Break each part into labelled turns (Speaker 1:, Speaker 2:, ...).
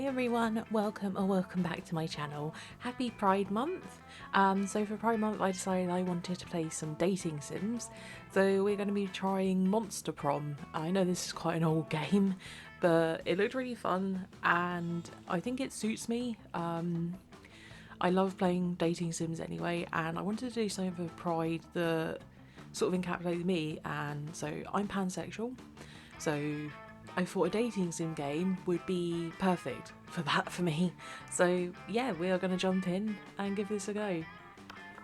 Speaker 1: everyone, welcome back to my channel. Happy Pride Month. So for Pride Month I decided I wanted to play some dating sims. So we're going to be trying Monster Prom. I know this is quite an old game, but it looked really fun and I think it suits me. I love playing dating sims anyway, and I wanted to do something for Pride that sort of encapsulated me, and so I'm pansexual. So I thought a dating sim game would be perfect for that for me. So yeah, we are going to jump in and give this a go.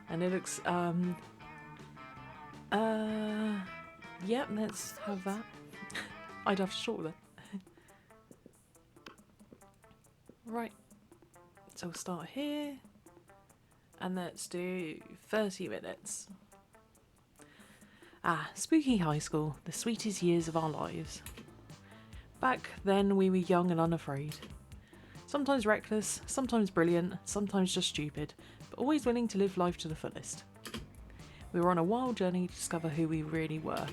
Speaker 1: And it looks, yep, let's have that. I'd have to short that. Right, so we'll start here. And let's do 30 minutes. Spooky high school, the sweetest years of our lives. Back then we were young and unafraid. Sometimes reckless, sometimes brilliant, sometimes just stupid, but always willing to live life to the fullest. We were on a wild journey to discover who we really were.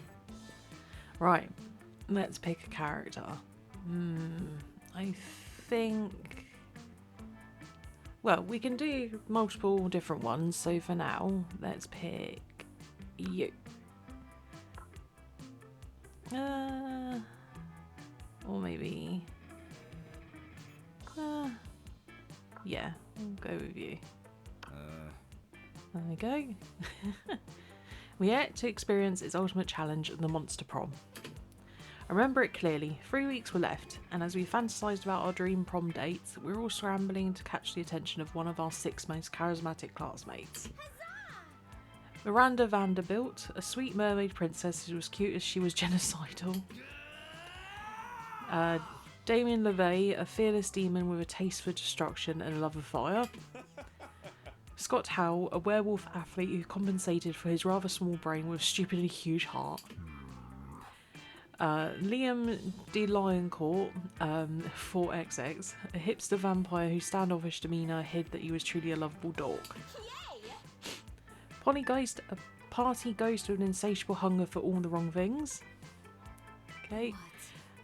Speaker 1: Right, let's pick a character. I think... Well, we can do multiple different ones, so for now, let's pick you. Or maybe... yeah, we'll go with you. There we go. We yet to experience its ultimate challenge, the Monster Prom. I remember it clearly. 3 weeks were left, and as we fantasised about our dream prom dates, we were all scrambling to catch the attention of one of our 6 most charismatic classmates. Miranda Vanderbilt, a sweet mermaid princess who was cute as she was genocidal. Damien LeVay, a fearless demon with a taste for destruction and a love of fire. Scott Howell, a werewolf athlete who compensated for his rather small brain with a stupidly huge heart. Liam de Lioncourt, 4XX, a hipster vampire whose standoffish demeanour hid that he was truly a lovable dog. Pollygeist, a party ghost with an insatiable hunger for all the wrong things. Okay.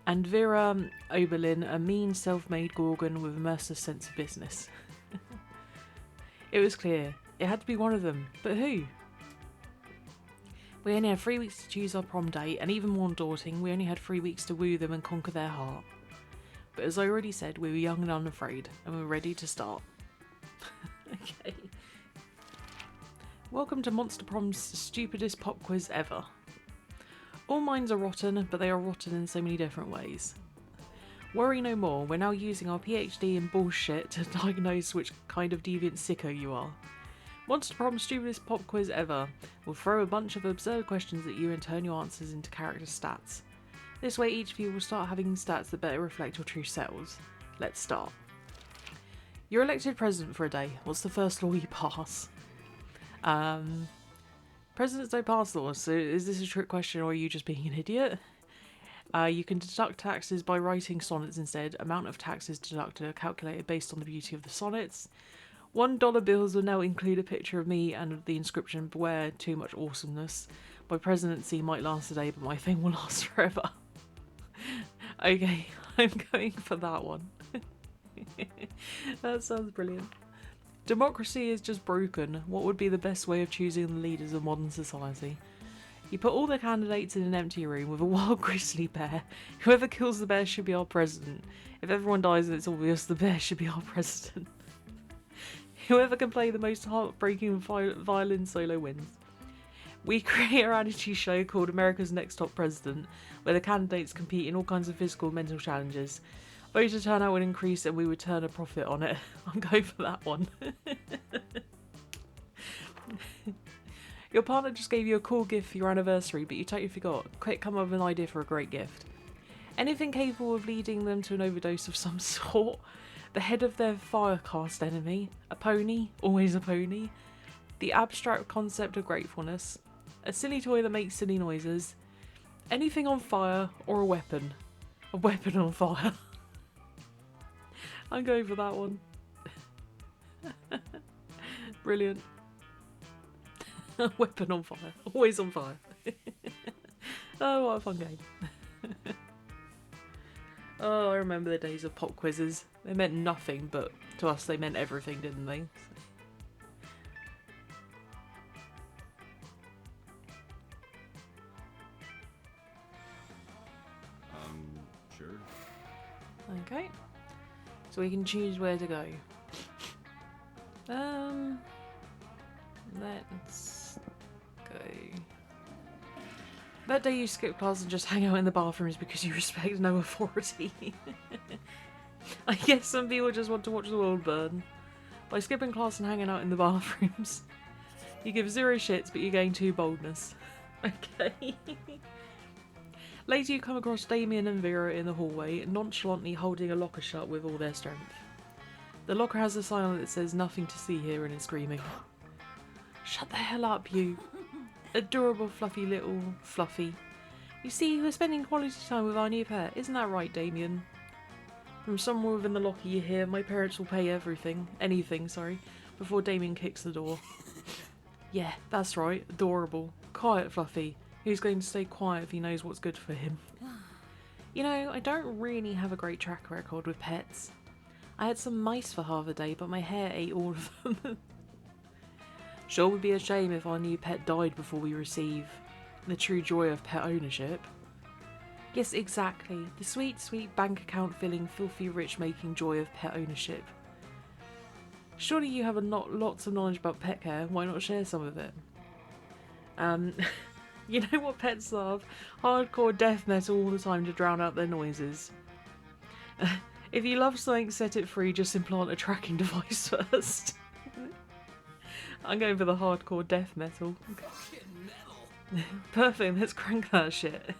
Speaker 1: And Vera Oberlin, a mean self-made gorgon with a merciless sense of business. It was clear. It had to be one of them. But who? We only had 3 weeks to choose our prom date, and even more daunting, we only had 3 weeks to woo them and conquer their heart. But as I already said, we were young and unafraid, and we were ready to start. Okay. Welcome to Monster Prom's stupidest pop quiz ever. All minds are rotten, but they are rotten in so many different ways. Worry no more, we're now using our PhD in bullshit to diagnose which kind of deviant sicko you are. Monster Prom's stupidest pop quiz ever will throw a bunch of absurd questions at you and turn your answers into character stats. This way each of you will start having stats that better reflect your true selves. Let's start. You're elected president for a day. What's the first law you pass? Presidents don't pass laws, so is this a trick question or are you just being an idiot? You can deduct taxes by writing sonnets instead. Amount of taxes deducted are calculated based on the beauty of the sonnets. $1 bills will now include a picture of me and the inscription, "Beware too much awesomeness. My presidency might last a day, but my thing will last forever." Okay, I'm going for that one. That sounds brilliant. Democracy is just broken. What would be the best way of choosing the leaders of modern society? You put all the candidates in an empty room with a wild grizzly bear. Whoever kills the bear should be our president. If everyone dies, it's obvious the bear should be our president. Whoever can play the most heartbreaking violin solo wins. We create a reality show called America's Next Top President, where the candidates compete in all kinds of physical and mental challenges. Voter turnout would increase and we would turn a profit on it. I'm going for that one. Your partner just gave you a cool gift for your anniversary, but you totally forgot. Quick, come up with an idea for a great gift. Anything capable of leading them to an overdose of some sort. The head of their firecast enemy. A pony, always a pony. The abstract concept of gratefulness. A silly toy that makes silly noises. Anything on fire or a weapon. A weapon on fire. I'm going for that one. Brilliant. A weapon on fire. Always on fire. Oh, what a fun game. Oh, I remember the days of pop quizzes. They meant nothing, but to us they meant everything, didn't they?
Speaker 2: Sure.
Speaker 1: Okay. So we can choose where to go. Let's go. That day you skip class and just hang out in the bathrooms because you respect no authority. I guess some people just want to watch the world burn. By skipping class and hanging out in the bathrooms, you give 0 shits but you gain 2 boldness. Okay. Later you come across Damien and Vera in the hallway, nonchalantly holding a locker shut with all their strength. The locker has a sign on it that says nothing to see here and is screaming. Shut the hell up, you. Adorable fluffy little fluffy. You see, we're spending quality time with our new pet. Isn't that right, Damien? From somewhere within the locker you hear, my parents will pay anything, before Damien kicks the door. Yeah, that's right, adorable. Quiet fluffy. Who's going to stay quiet if he knows what's good for him? You know, I don't really have a great track record with pets. I had some mice for half a day, but my hair ate all of them. Sure would be a shame if our new pet died before we receive the true joy of pet ownership. Yes, exactly. The sweet, sweet bank account filling, filthy rich making joy of pet ownership. Surely you have lots of knowledge about pet care. Why not share some of it? You know what pets love? Hardcore death metal all the time to drown out their noises. If you love something, set it free. Just implant a tracking device first. I'm going for the hardcore death metal. Perfect, let's crank that shit.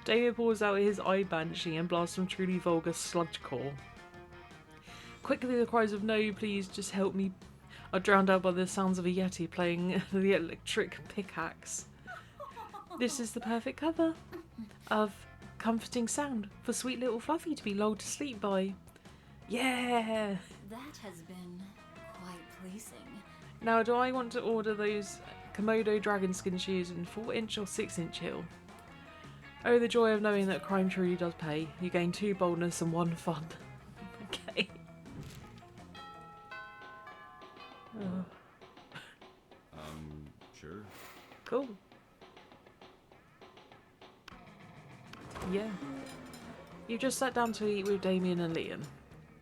Speaker 1: Damien pulls out his eye banshee and blasts some truly vulgar sludgecore. Quickly the cries of no, please, just help me are drowned out by the sounds of a yeti playing the electric pickaxe. This is the perfect cover of comforting sound for sweet little Fluffy to be lulled to sleep by. Yeah!
Speaker 3: That has been quite pleasing.
Speaker 1: Now, do I want to order those Komodo dragon skin shoes in 4-inch or 6-inch heel? Oh, the joy of knowing that crime truly does pay. You gain 2 boldness and 1 fun. Okay. Oh.
Speaker 2: Sure.
Speaker 1: Cool. Yeah. You just sat down to eat with Damien and Liam.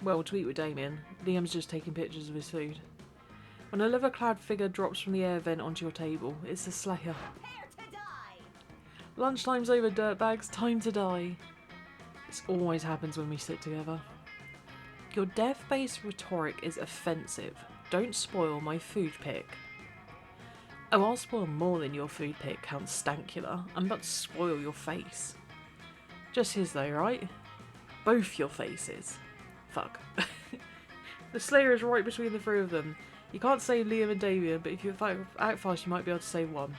Speaker 1: Well, to eat with Damien. Liam's just taking pictures of his food. When a leather-clad figure drops from the air vent onto your table, it's the Slayer.
Speaker 3: Prepare to die!
Speaker 1: Lunchtime's over, dirtbags. Time to die. This always happens when we sit together. Your death-based rhetoric is offensive. Don't spoil my food pick. Oh, I'll spoil more than your food pick, Count Stankula. I'm about to spoil your face. Just his though, right? Both your faces. Fuck. The Slayer is right between the 3 of them. You can't save Liam and Damien, but if you act fast, you might be able to save one.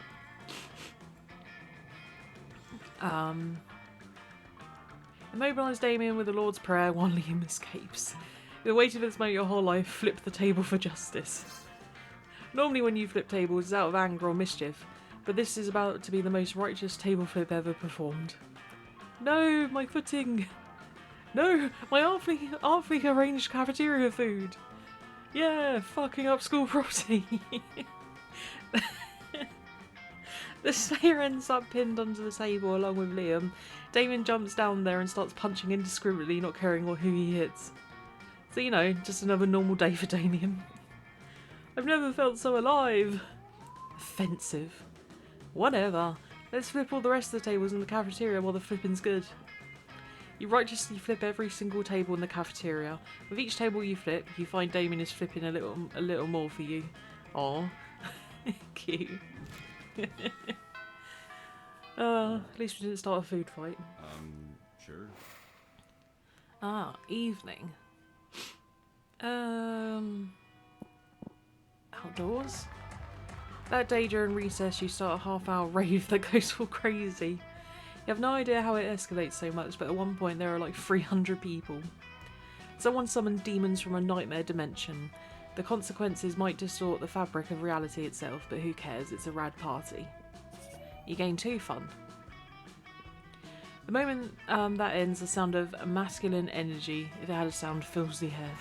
Speaker 1: Immobilise Damien with the Lord's Prayer while Liam escapes. You've been waiting for this moment your whole life. Flip the table for justice. Normally when you flip tables, it's out of anger or mischief, but this is about to be the most righteous table flip ever performed. No, my footing! No, my artfully arranged cafeteria food! Yeah, fucking up school property! The Slayer ends up pinned onto the table along with Liam. Damien jumps down there and starts punching indiscriminately, not caring who he hits. So, you know, just another normal day for Damien. I've never felt so alive. Offensive. Whatever. Let's flip all the rest of the tables in the cafeteria while the flipping's good. You righteously flip every single table in the cafeteria. With each table you flip, you find Damien is flipping a little more for you. Aw. Cute. At least we didn't start a food fight.
Speaker 2: Sure.
Speaker 1: Ah, evening. Outdoors? That day during recess you start a half-hour rave that goes all crazy. You have no idea how it escalates so much, but at one point there are like 300 people. Someone summons demons from a nightmare dimension. The consequences might distort the fabric of reality itself, but who cares, it's a rad party. You gain 2 fun. The moment that ends, the sound of masculine energy, if it had a sound, fills the air.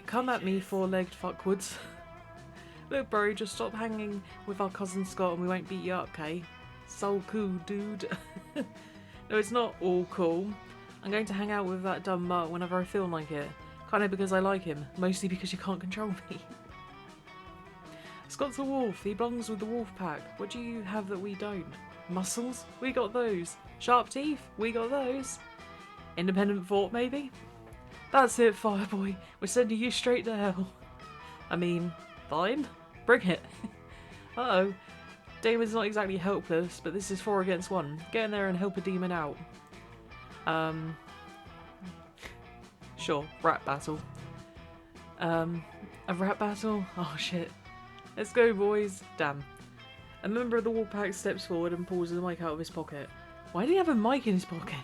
Speaker 1: Come at me, four-legged fuckwards. Look, bro, just stop hanging with our cousin Scott and we won't beat you up, okay? So cool, dude. No, it's not all cool. I'm going to hang out with that dumb mutt whenever I feel like it. Kind of because I like him, mostly because you can't control me. Scott's a wolf. He belongs with the wolf pack. What do you have that we don't? Muscles? We got those. Sharp teeth? We got those. Independent thought, maybe? That's it, Fireboy. We're sending you straight to hell. I mean, fine. Bring it. Uh-oh. Damon's not exactly helpless, but this is 4 against 1. Get in there and help a demon out. Sure, rat battle. A rat battle? Oh shit. Let's go, boys. Damn. A member of the wolf pack steps forward and pulls the mic out of his pocket. Why did he have a mic in his pocket?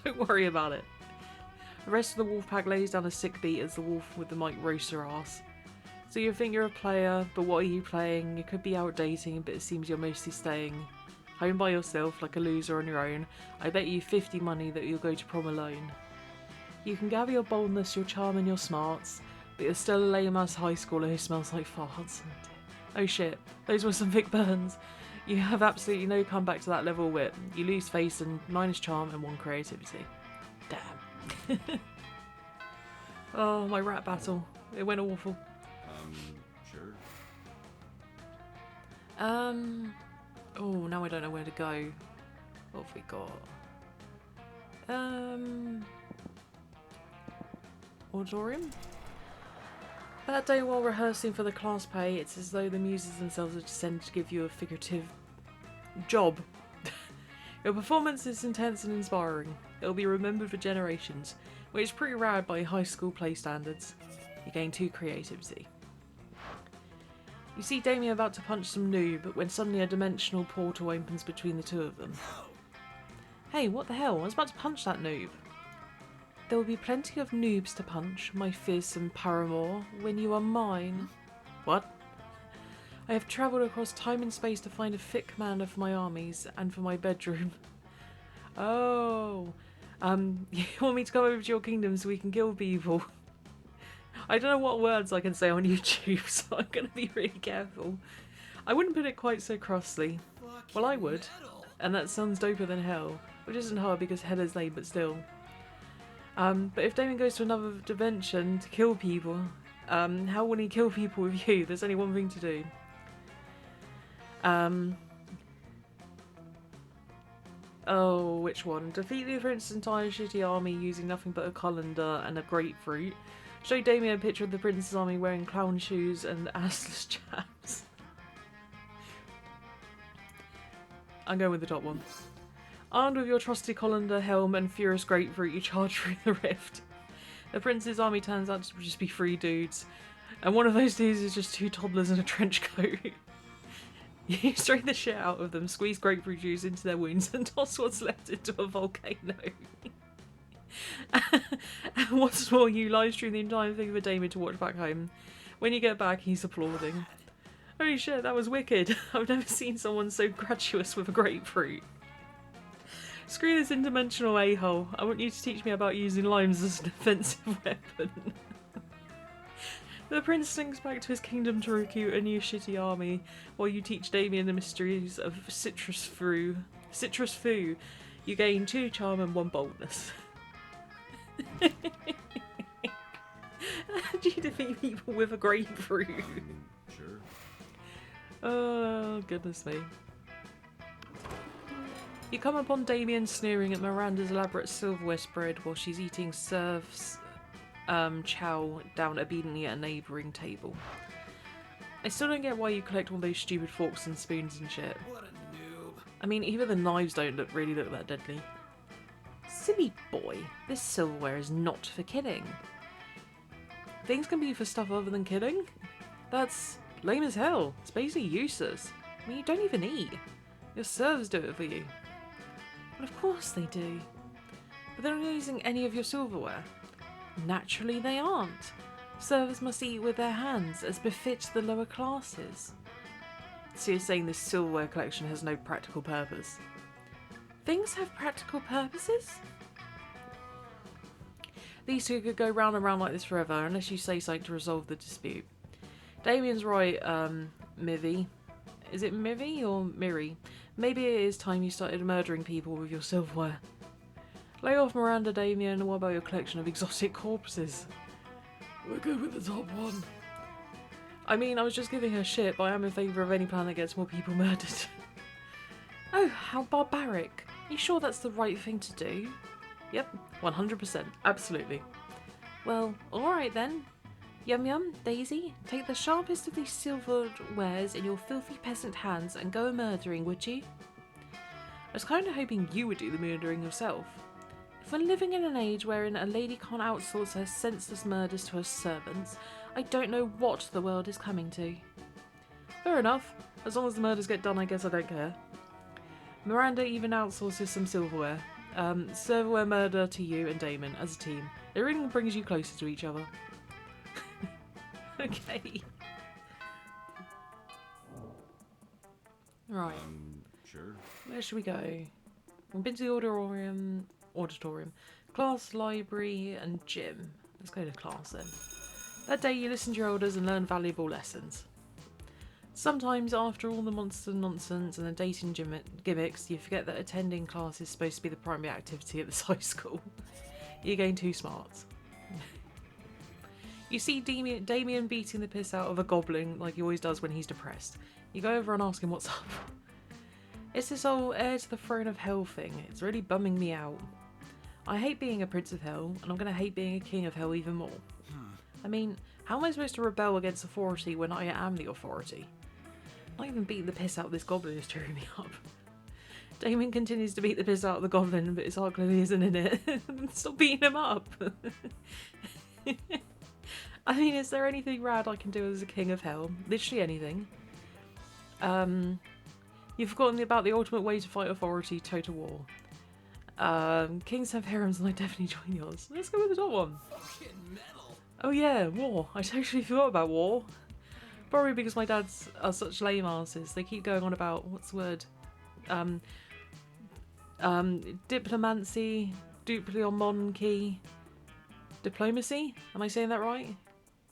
Speaker 1: Don't worry about it. The rest of the wolf pack lays down a sick beat as the wolf with the mic roasts her ass. So you think you're a player, but what are you playing? You could be out dating, but it seems you're mostly staying home by yourself like a loser on your own. I bet you 50 money that you'll go to prom alone. You can gather your boldness, your charm and your smarts, but you're still a lame-ass high schooler who smells like farts. Oh shit, those were some Vic Burns. You have absolutely no comeback to that level of wit. You lose face and minus charm and 1 creativity. Damn. Oh, my rat battle. It went awful.
Speaker 2: Sure.
Speaker 1: Oh, now I don't know where to go. What have we got? Auditorium? That day while rehearsing for the class play, it's as though the muses themselves have descended to give you a figurative job. Your performance is intense and inspiring. It'll be remembered for generations, which is pretty rad by high school play standards. You gain 2 creativity. You see Damien about to punch some noob, when suddenly a dimensional portal opens between the two of them. Hey, what the hell? I was about to punch that noob. There will be plenty of noobs to punch, my fearsome paramour, when you are mine. What? I have travelled across time and space to find a fit commander for my armies and for my bedroom. Oh. You want me to come over to your kingdom so we can kill people? I don't know what words I can say on YouTube, so I'm going to be really careful. I wouldn't put it quite so crossly. Well, I would. And that sounds doper than hell. Which isn't hard because hell is lame, but still. But if Damien goes to another dimension to kill people, how will he kill people with you? There's only one thing to do. Oh, which one? Defeat the prince's entire shitty army using nothing but a colander and a grapefruit. Show Damien a picture of the prince's army wearing clown shoes and assless chaps. I'm going with the top one. Armed with your trusty colander, helm and furious grapefruit, you charge through the rift. The prince's army turns out to just be 3 dudes. And one of those dudes is just 2 toddlers in a trench coat. You strain the shit out of them, squeeze grapefruit juice into their wounds and toss what's left into a volcano. And what's more, you live stream the entire thing for Damien to watch back home. When you get back, he's applauding. Holy shit, that was wicked. I've never seen someone so gratuitous with a grapefruit. Screw this interdimensional a-hole. I want you to teach me about using limes as an offensive weapon. The prince slinks back to his kingdom to recruit a new shitty army, while you teach Damien the mysteries of citrus foo. You gain 2 charm and 1 boldness. How do you defeat people with a grapefruit?
Speaker 2: Sure.
Speaker 1: Oh, goodness me. You come upon Damien sneering at Miranda's elaborate silverware spread while she's eating serf's chow down obediently at a neighbouring table. I still don't get why you collect all those stupid forks and spoons and shit.
Speaker 4: What a noob.
Speaker 1: I mean, even the knives don't really look that deadly. Silly boy, this silverware is not for killing. Things can be for stuff other than killing? That's lame as hell. It's basically useless. I mean, you don't even eat. Your servers do it for you. Well, of course they do. But they're not using any of your silverware. Naturally they aren't. Servers must eat with their hands, as befits the lower classes. So you're saying this silverware collection has no practical purpose? Things have practical purposes? These two could go round and round like this forever, unless you say something to resolve the dispute. Damien's right, Mivy. Is it Mivy or Miri? Maybe it is time you started murdering people with your silverware. Lay off Miranda, Damien. What about your collection of exotic corpses? We're good with the top one. I mean, I was just giving her shit, but I am in favour of any plan that gets more people murdered. Oh, how barbaric. You sure that's the right thing to do? Yep, 100%. Absolutely. Well, alright then. Yum Yum, Daisy, take the sharpest of these silverwares in your filthy peasant hands and go a-murdering, would you? I was kind of hoping you would do the murdering yourself. If we're living in an age wherein a lady can't outsource her senseless murders to her servants, I don't know what the world is coming to. Fair enough. As long as the murders get done, I guess I don't care. Miranda even outsources some silverware. Silverware murder to you and Damon as a team. It really brings you closer to each other. Okay. Right.
Speaker 2: Sure.
Speaker 1: Where should we go? We've been to the auditorium, class, library, and gym. Let's go to class then. That day you listen to your elders and learn valuable lessons. Sometimes, after all the monster nonsense and the dating gimmicks, you forget that attending class is supposed to be the primary activity at this high school. You gain 2 smarts. You see Damien beating the piss out of a goblin like he always does when he's depressed. You go over and ask him what's up. It's this old heir to the throne of hell thing. It's really bumming me out. I hate being a prince of hell, and I'm going to hate being a king of hell even more. I mean, how am I supposed to rebel against authority when I am the authority? Not even beating the piss out of this goblin is cheering me up. Damien continues to beat the piss out of the goblin, but his heart clearly isn't in it. Stop beating him up! I mean, is there anything rad I can do as a king of hell? Literally anything. You've forgotten about the ultimate way to fight authority, total war. Kings have harems and I definitely join yours. Let's go with the top one. Oh yeah, war. I totally forgot about war. Probably because my dads are such lame asses. They keep going on about, what's the word? Diplomancy, monarchy, diplomacy? Am I saying that right?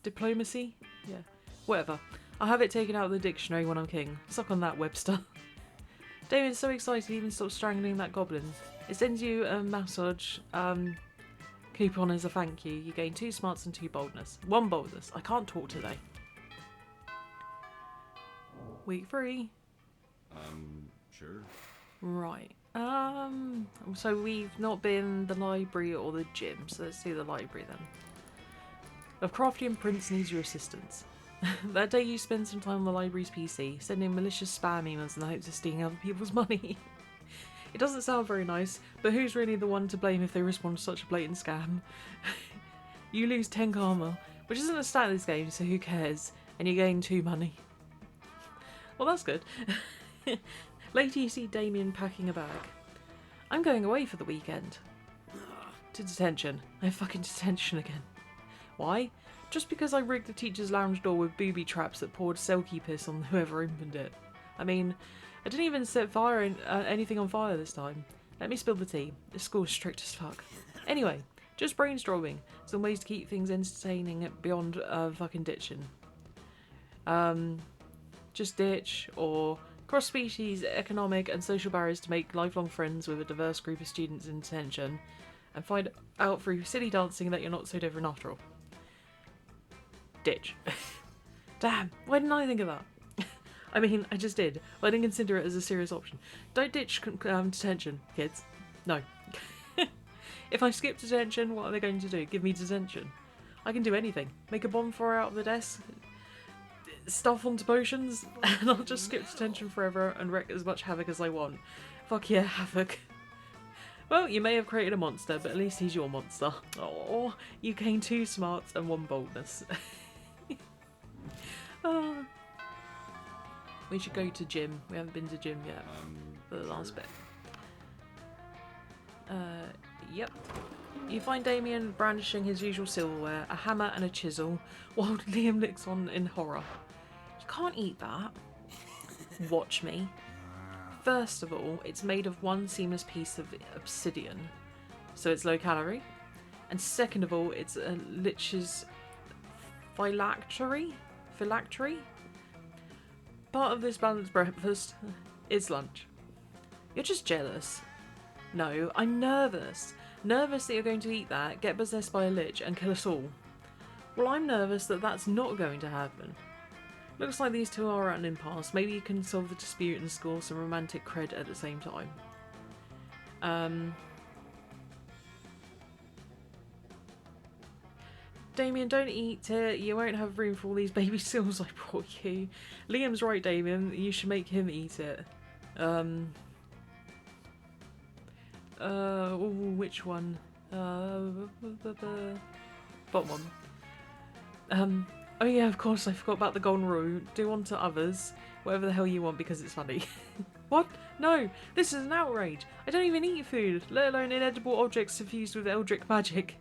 Speaker 1: Diplomacy? Yeah. Whatever. I'll have it taken out of the dictionary when I'm king. Suck on that, Webster. David's so excited he even stopped strangling that goblin. It sends you a massage coupon as a thank you. You gain 2 smarts and 2 boldness. 1 boldness. I can't talk today. Week 3.
Speaker 2: Sure.
Speaker 1: Right. So we've not been the library or the gym, so let's do the library then. Lovecraftian Prince needs your assistance. That day you spend some time on the library's PC, sending malicious spam emails in the hopes of stealing other people's money. It doesn't sound very nice, but who's really the one to blame if they respond to such a blatant scam? You lose 10 karma, which isn't a stat in this game, so who cares? And you gain 2 money. Well, that's good. Later you see Damien packing a bag. I'm going away for the weekend. To detention. Fucking detention again. Why? Just because I rigged the teacher's lounge door with booby traps that poured selkie piss on whoever opened it. I mean, I didn't even set anything on fire this time. Let me spill the tea. This school is strict as fuck. Anyway, just brainstorming some ways to keep things entertaining beyond fucking ditching. Just ditch or cross-species economic and social barriers to make lifelong friends with a diverse group of students in detention and find out through silly dancing that you're not so different after all. Ditch. Damn, why didn't I think of that? I mean, I just did, but I didn't consider it as a serious option. Don't ditch detention, kids. No. If I skip detention, what are they going to do? Give me detention? I can do anything. Make a bonfire out of the desk, stuff onto potions, and I'll just skip detention forever and wreak as much havoc as I want. Fuck yeah, havoc. Well, you may have created a monster, but at least he's your monster. Oh, you gain 2 smarts and 1 boldness. We should go to gym. We haven't been to gym yet for the last bit. Yep. You find Damien brandishing his usual silverware, a hammer and a chisel, while Liam looks on in horror. You can't eat that. Watch me. First of all, it's made of one seamless piece of obsidian, so it's low calorie. And second of all, it's a lich's phylactery. Part of this balanced breakfast is lunch. You're just jealous. No, I'm nervous. Nervous that you're going to eat that, get possessed by a lich, and kill us all. Well, I'm nervous that that's not going to happen. Looks like these two are at an impasse. Maybe you can solve the dispute and score some romantic cred at the same time. Damien, don't eat it. You won't have room for all these baby seals I brought you. Liam's right, Damien. You should make him eat it. Ooh, which one? Bottom one. Oh yeah, of course, I forgot about the golden rule. Do unto others whatever the hell you want because it's funny. What? No, this is an outrage. I don't even eat food, let alone inedible objects suffused with eldritch magic.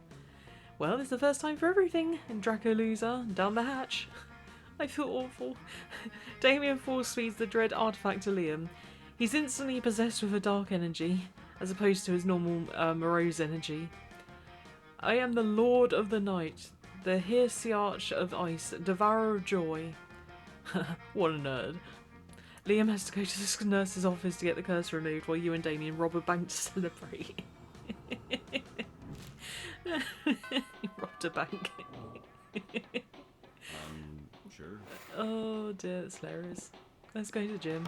Speaker 1: Well, it's the first time for everything, and Draco loser, down the hatch. I feel awful. Damien force feeds the dread artifact to Liam. He's instantly possessed with a dark energy, as opposed to his normal morose energy. I am the Lord of the Night, the Hirciarch of Ice, Devourer of Joy. What a nerd. Liam has to go to the nurse's office to get the curse removed while you and Damien rob a bank to celebrate. He robbed a bank.
Speaker 2: Sure.
Speaker 1: Oh dear, that's hilarious. Let's go to the gym.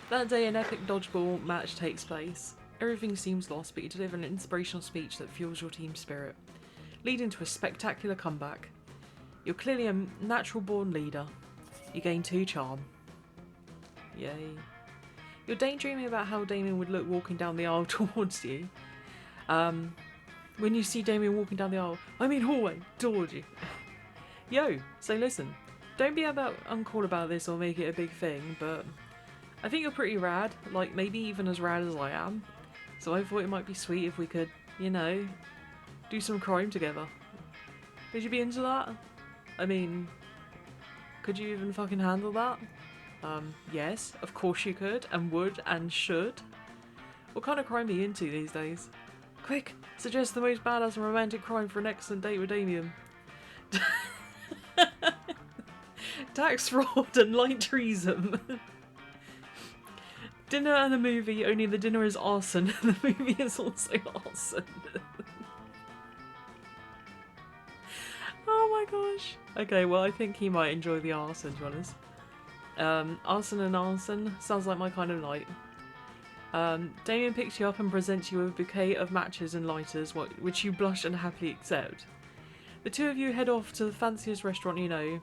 Speaker 1: That day an epic dodgeball match takes place. Everything seems lost, but you deliver an inspirational speech that fuels your team spirit, leading to a spectacular comeback. You're clearly a natural born leader. You gain 2 charm. Yay. You're daydreaming about how Damien would look walking down the aisle towards you. When you see Damien walking down the aisle, I mean hallway, towards you. Yo, so listen, don't be uncool about this or make it a big thing, but I think you're pretty rad, like maybe even as rad as I am. So I thought it might be sweet if we could, you know, do some crime together. Would you be into that? I mean, could you even fucking handle that? Yes, of course you could, and would, and should. What kind of crime are you into these days? Quick, suggest the most badass and romantic crime for an excellent date with Damien. Tax fraud and light treason. Dinner and a movie, only the dinner is arson and the movie is also arson. Oh my gosh. Okay, well I think he might enjoy the arson, to be honest. Arson and arson sounds like my kind of night. Damien picks you up and presents you with a bouquet of matches and lighters, which you blush and happily accept. The two of you head off to the fanciest restaurant you know.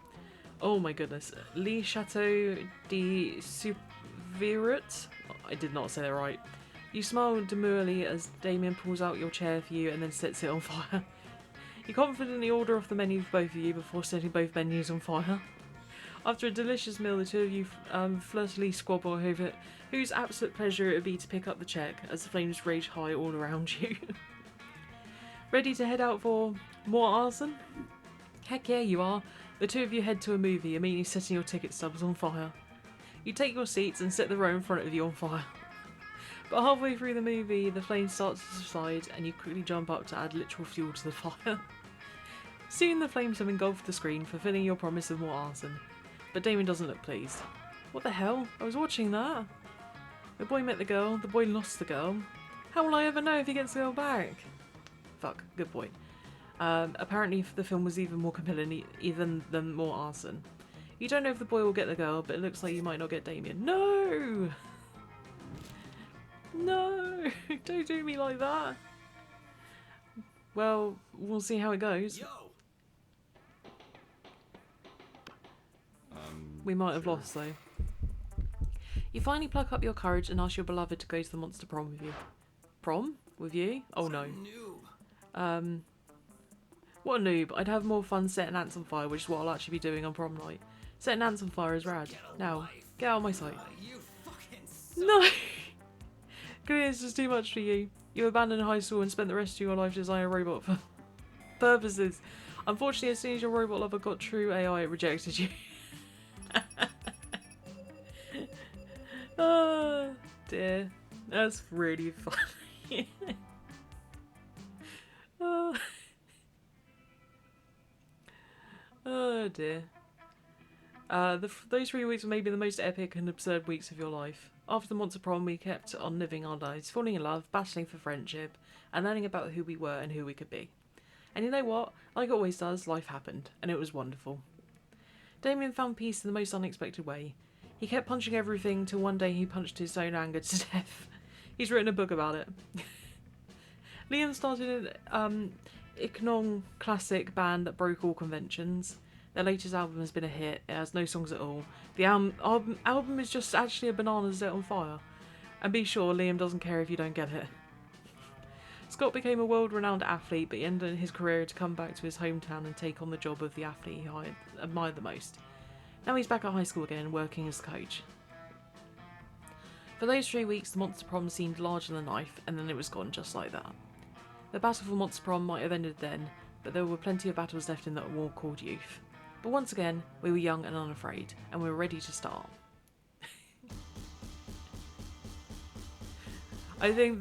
Speaker 1: Oh my goodness. Le Chateau de Supervirat? I did not say that right. You smile demurely as Damien pulls out your chair for you and then sets it on fire. You confidently order off the menu for both of you before setting both menus on fire. After a delicious meal, the two of you flirtily squabble over whose absolute pleasure it would be to pick up the check as the flames rage high all around you. Ready to head out for more arson? Heck yeah, you are. The two of you head to a movie, immediately setting your ticket stubs on fire. You take your seats and set the row in front of you on fire. But halfway through the movie, the flames start to subside and you quickly jump up to add literal fuel to the fire. Soon the flames have engulfed the screen, fulfilling your promise of more arson. But Damien doesn't look pleased. What the hell? I was watching that. The boy met the girl, the boy lost the girl. How will I ever know if he gets the girl back? Fuck, good boy. Apparently the film was even more compelling even than more arson. You don't know if the boy will get the girl, but it looks like you might not get Damien. No! No! Don't do me like that. Well, we'll see how it goes.
Speaker 2: Yo.
Speaker 1: We might have lost though. You finally pluck up your courage and ask your beloved to go to the monster prom with you. Prom? With you? Oh no. What a noob. I'd have more fun setting ants on fire, which is what I'll actually be doing on prom night. Setting ants on fire is rad. Now, get out of my sight. No! Clearly this is too much for you. You abandoned high school and spent the rest of your life designing a robot for purposes. Unfortunately, as soon as your robot lover got true AI, it rejected you. Oh dear, that's really funny. Oh. Oh dear. Those 3 weeks were maybe the most epic and absurd weeks of your life. After the months of prom, we kept on living our lives, falling in love, battling for friendship, and learning about who we were and who we could be. And you know what? Like it always does, life happened, and it was wonderful. Damien found peace in the most unexpected way. He kept punching everything till one day he punched his own anger to death. He's written a book about it. Liam started an Icknong classic band that broke all conventions. Their latest album has been a hit. It has no songs at all. The album is just actually a banana set on fire. And be sure, Liam doesn't care if you don't get it. Scott became a world-renowned athlete, but he ended his career to come back to his hometown and take on the job of the athlete he admired the most. Now he's back at high school again, working as a coach. For those 3 weeks, the Monster Prom seemed larger than life, and then it was gone just like that. The battle for Monster Prom might have ended then, but there were plenty of battles left in that war called youth. But once again, we were young and unafraid, and we were ready to start. I think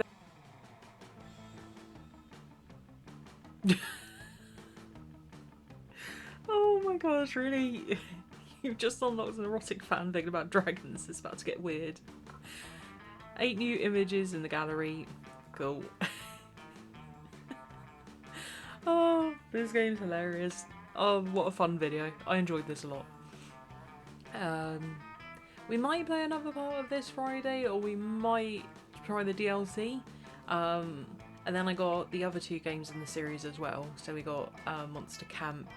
Speaker 1: that... Oh my gosh, really? You've just unlocked an erotic fanfic about dragons. It's about to get weird. 8 new images in the gallery. Cool. Oh, this game's hilarious. Oh, what a fun video. I enjoyed this a lot. We might play another part of this Friday, or we might try the DLC. And then I got the other 2 games in the series as well. So we got Monster Camp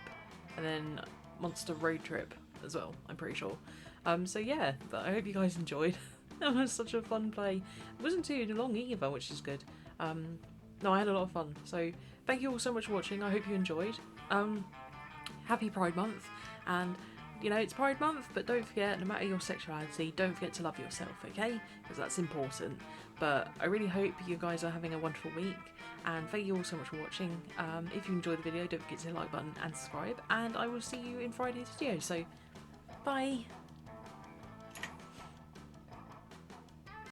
Speaker 1: and then Monster Road Trip as well, I'm pretty sure. So yeah, but I hope you guys enjoyed. That was such a fun play. It wasn't too long either, which is good. No, I had a lot of fun. So thank you all so much for watching. I hope you enjoyed. Happy Pride Month, and you know, it's Pride Month, but don't forget, no matter your sexuality, don't forget to love yourself, okay? Because that's important. But I really hope you guys are having a wonderful week, and thank you all so much for watching. If you enjoyed the video, don't forget to hit the like button and subscribe, and I will see you in Friday's video. So, bye!